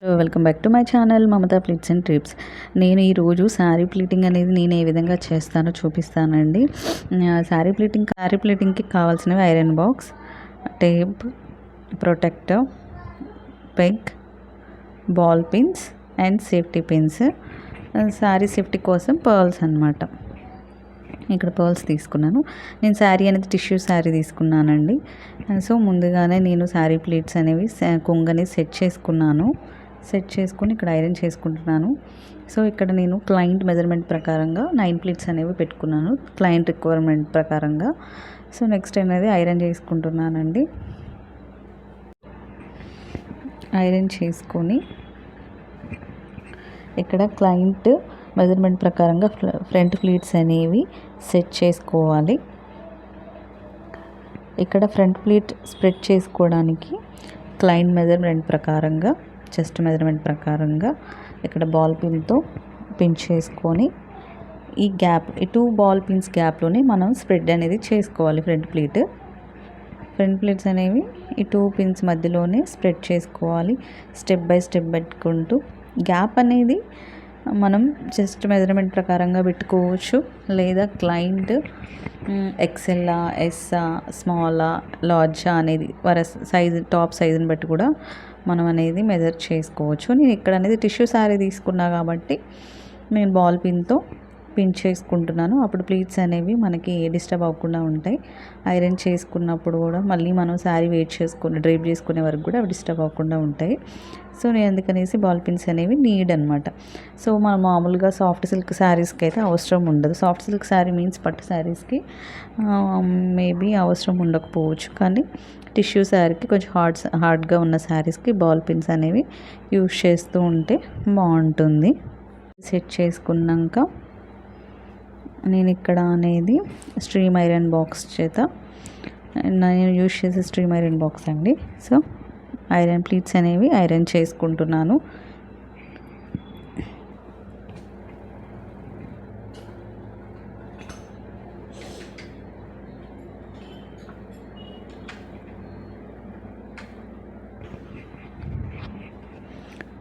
Welcome back to my channel Mamata pleats and trips. నేను ఈరోజు sari pleating అనేది నేను ఏ విధంగా చేస్తానో చూపిస్తానండి. శారీ ప్లీటింగ్కి కావాల్సినవి iron box, tape, protector, peg, ball pins and safety pins. Sari safety కోసం పర్ల్స్ అన్నమాట. ఇక్కడ పర్ల్స్ తీసుకున్నాను. నేను శారీ అనేది టిష్యూ శారీ తీసుకున్నానండి. సో ముందుగానే నేను శారీ ప్లీట్స్ అనేవి కొంగని సెట్ చేసుకుని ఇక్కడ ఐరన్ చేసుకుంటున్నాను. సో ఇక్కడ నేను క్లయింట్ మెజర్మెంట్ ప్రకారంగా 9 ప్లీట్స్ అనేవి పెట్టుకున్నాను, క్లయింట్ రిక్వైర్మెంట్ ప్రకారంగా. సో నెక్స్ట్ అనేది ఐరన్ చేసుకుంటున్నానండి. ఐరన్ చేసుకొని ఇక్కడ క్లయింట్ మెజర్మెంట్ ప్రకారంగా ఫ్రంట్ ప్లీట్స్ అనేవి సెట్ చేసుకోవాలి. ఇక్కడ ఫ్రంట్ ప్లీట్ స్ప్రెడ్ చేసుకోవడానికి క్లయింట్ మెజర్మెంట్ ప్రకారంగా, చెస్ట్ మెజర్మెంట్ ప్రకారంగా ఇక్కడ బాల్ పిన్తో పిన్ చేసుకొని ఈ గ్యాప్, ఈ 2 బాల్ పిన్స్ గ్యాప్లోనే మనం స్ప్రెడ్ అనేది చేసుకోవాలి. ఫ్రంట్ ప్లీట్స్ అనేవి ఈ 2 పిన్స్ మధ్యలోనే స్ప్రెడ్ చేసుకోవాలి. స్టెప్ బై స్టెప్ పెట్టుకుంటూ గ్యాప్ అనేది మనం చెస్ట్ మెజర్మెంట్ ప్రకారంగా పెట్టుకోవచ్చు, లేదా క్లయింట్ ఎక్సెల్లా, ఎస్సా, స్మాలా, లార్జా అనేది సైజు, టాప్ సైజుని బట్టి కూడా మనం అనేది మెజర్ చేసుకోవచ్చు. నేను ఇక్కడ అనేది టిష్యూ శారీ తీసుకున్నా కాబట్టి నేను బాల్ పిన్తో పిన్ చేసుకుంటున్నాను. అప్పుడు ప్లీట్స్ అనేవి మనకి డిస్టర్బ్ అవ్వకుండా ఉంటాయి. ఐరన్ చేసుకున్నప్పుడు కూడా మళ్ళీ మనం శారీ డ్రైప్ చేసుకునే వరకు కూడా అవి డిస్టర్బ్ అవ్వకుండా ఉంటాయి. సో నేను అందుకనేసి బాల్ పిన్స్ అనేవి నీడ్ అనమాట. సో మనం మామూలుగా సాఫ్ట్ సిల్క్ శారీస్కి అయితే అవసరం ఉండదు. సాఫ్ట్ సిల్క్ శారీ మీన్స్ పట్టు శారీస్కి మేబీ అవసరం ఉండకపోవచ్చు, కానీ టిష్యూ శారీకి కొంచెం హార్డ్గా ఉన్న శారీస్కి బాల్ పిన్స్ అనేవి యూజ్ చేస్తూ ఉంటే బాగుంటుంది. సెట్ చేసుకున్నాక నేను ఇక్కడ అనేది స్ట్రీమ్ ఐరన్ బాక్స్ చేత, నేను యూజ్ చేసే స్ట్రీమ్ ఐరన్ బాక్స్ అండి. సో ఐరన్ ప్లీట్స్ అనేవి ఐరన్ చేసుకుంటున్నాను.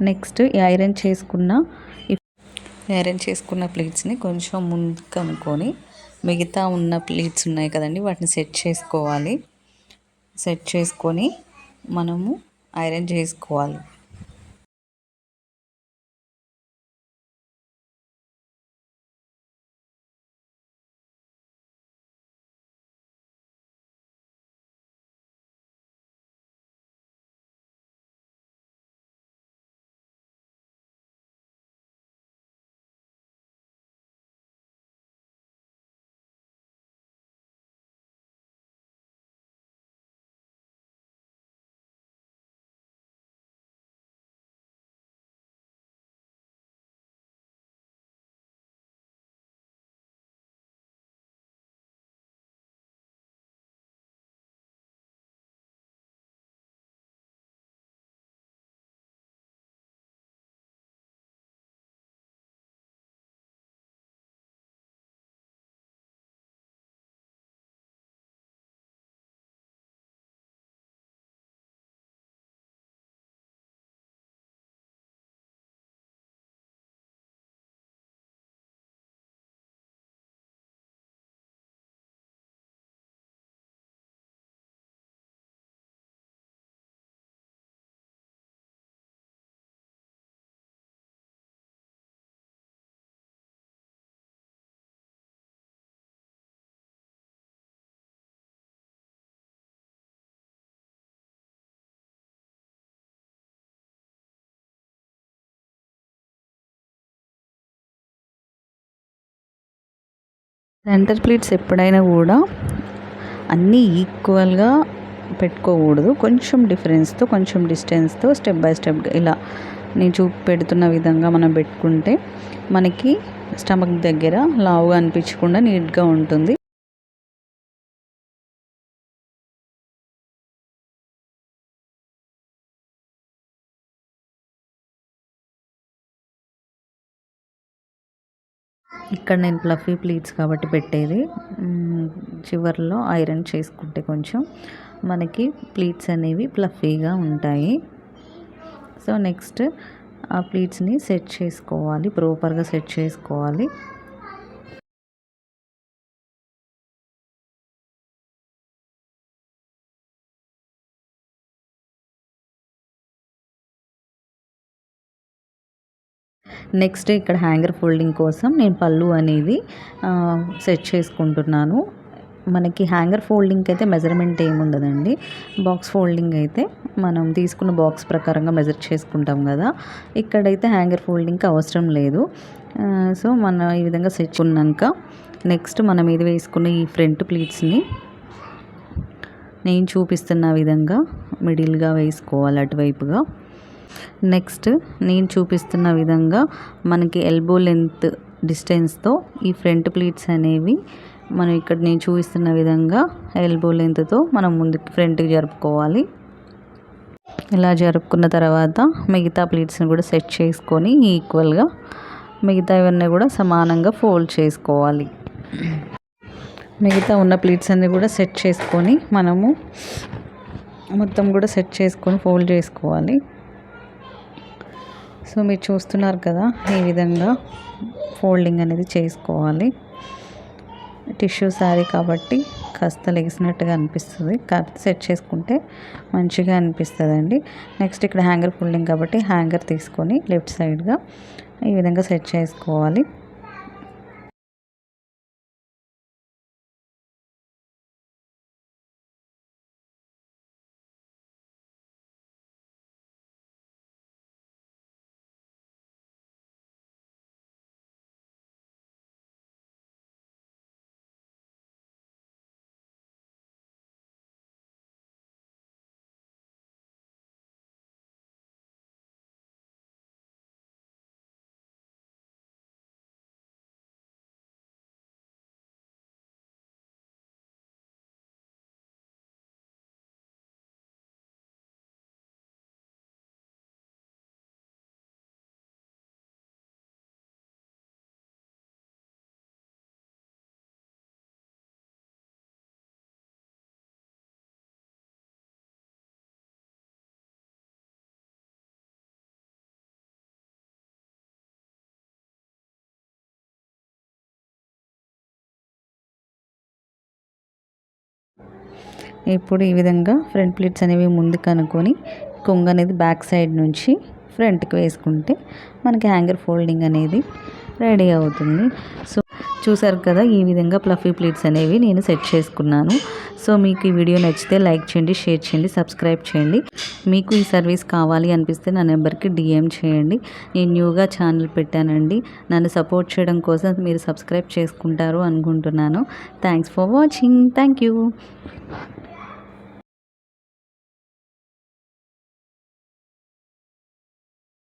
నెక్స్ట్ ఈ ఐరన్ చేసుకున్న ప్లీట్స్ని కొంచెం ముందుకు అనుకొని మిగతా ఉన్న ప్లీట్స్ ఉన్నాయి కదండి, వాటిని సెట్ చేసుకోవాలి. సెట్ చేసుకొని మనము ఐరన్ చేసుకోవాలి. సెంటర్ ప్లీట్స్ ఎప్పుడైనా కూడా అన్నీ ఈక్వల్గా పెట్టుకోకూడదు. కొంచెం డిఫరెన్స్తో, కొంచెం డిస్టెన్స్తో, స్టెప్ బై స్టెప్ ఇలా నేను పెడుతున్న విధంగా మనం పెట్టుకుంటే మనకి స్టమక్ దగ్గర లావుగా అనిపించకుండా నీట్గా ఉంటుంది. ఇక్కడ నేను ప్లఫీ ప్లీట్స్ కాబట్టి పెట్టేది చివర్లో ఐరన్ చేసుకుంటే కొంచెం మనకి ప్లీట్స్ అనేవి ప్లఫీగా ఉంటాయి. సో నెక్స్ట్ ఆ ప్లీట్స్ని సెట్ చేసుకోవాలి, ప్రాపర్గా సెట్ చేసుకోవాలి. నెక్స్ట్ ఇక్కడ హ్యాంగర్ ఫోల్డింగ్ కోసం నేను పళ్ళు అనేది సెట్ చేసుకుంటున్నాను. మనకి హ్యాంగర్ ఫోల్డింగ్కి అయితే మెజర్మెంట్ ఏముండదండి. బాక్స్ ఫోల్డింగ్ అయితే మనం తీసుకున్న బాక్స్ ప్రకారంగా మెజర్ చేసుకుంటాం కదా. ఇక్కడైతే హ్యాంగర్ ఫోల్డింగ్కి అవసరం లేదు. సో మనం ఈ విధంగా సెట్ చేసుకున్నాక నెక్స్ట్ మనం ఇది వేసుకున్న ఈ ఫ్రంట్ ప్లీట్స్ని నేను చూపిస్తున్న విధంగా మిడిల్గా వేసుకోవాలి అటువైపుగా. నెక్స్ట్ నేను చూపిస్తున్న విధంగా మనకి ఎల్బో లెంత్ డిస్టెన్స్తో ఈ ఫ్రంట్ ప్లీట్స్ అనేవి మనం ఇక్కడ నేను చూపిస్తున్న విధంగా ఎల్బో లెంత్తో మనం ముందుకు ఫ్రంట్కి జరుపుకోవాలి. ఇలా జరుపుకున్న తర్వాత మిగతా ప్లీట్స్ని కూడా సెట్ చేసుకొని ఈక్వల్గా మిగతా ఇవన్నీ కూడా సమానంగా ఫోల్డ్ చేసుకోవాలి. మిగతా ఉన్న ప్లీట్స్ అన్నీ కూడా సెట్ చేసుకొని మనము మొత్తం కూడా సెట్ చేసుకొని ఫోల్డ్ చేసుకోవాలి. సో మీరు చూస్తున్నారు కదా, ఈ విధంగా ఫోల్డింగ్ అనేది చేసుకోవాలి. టిష్యూ శారీ కాబట్టి కాస్త లెగిసినట్టుగా అనిపిస్తుంది, కాకపోతే సెట్ చేసుకుంటే మంచిగా అనిపిస్తుందండి. నెక్స్ట్ ఇక్కడ హ్యాంగర్ ఫోల్డింగ్ కాబట్టి హ్యాంగర్ తీసుకొని లెఫ్ట్ సైడ్గా ఈ విధంగా సెట్ చేసుకోవాలి. ఇప్పుడు ఈ విధంగా ఫ్రంట్ ప్లీట్స్ అనేవి ముందుకు అనుకొని కొంగు అనేది బ్యాక్ సైడ్ నుంచి ఫ్రంట్కి వేసుకుంటే మనకి హ్యాంగర్ ఫోల్డింగ్ అనేది రెడీ అవుతుంది. సో చూసారు కదా, ఈ విధంగా ప్లఫీ ప్లీట్స్ అనేవి నేను సెట్ చేసుకున్నాను. సో మీకు ఈ వీడియో నచ్చితే లైక్ చేయండి, షేర్ చేయండి, సబ్స్క్రైబ్ చేయండి. మీకు ఈ సర్వీస్ కావాలి అనిపిస్తే నా నెంబర్కి DM చేయండి. నేను న్యూగా ఛానల్ పెట్టానండి. నన్ను సపోర్ట్ చేయడం కోసం మీరు సబ్స్క్రైబ్ చేసుకుంటారు అనుకుంటున్నాను. Thanks for watching. Thank you.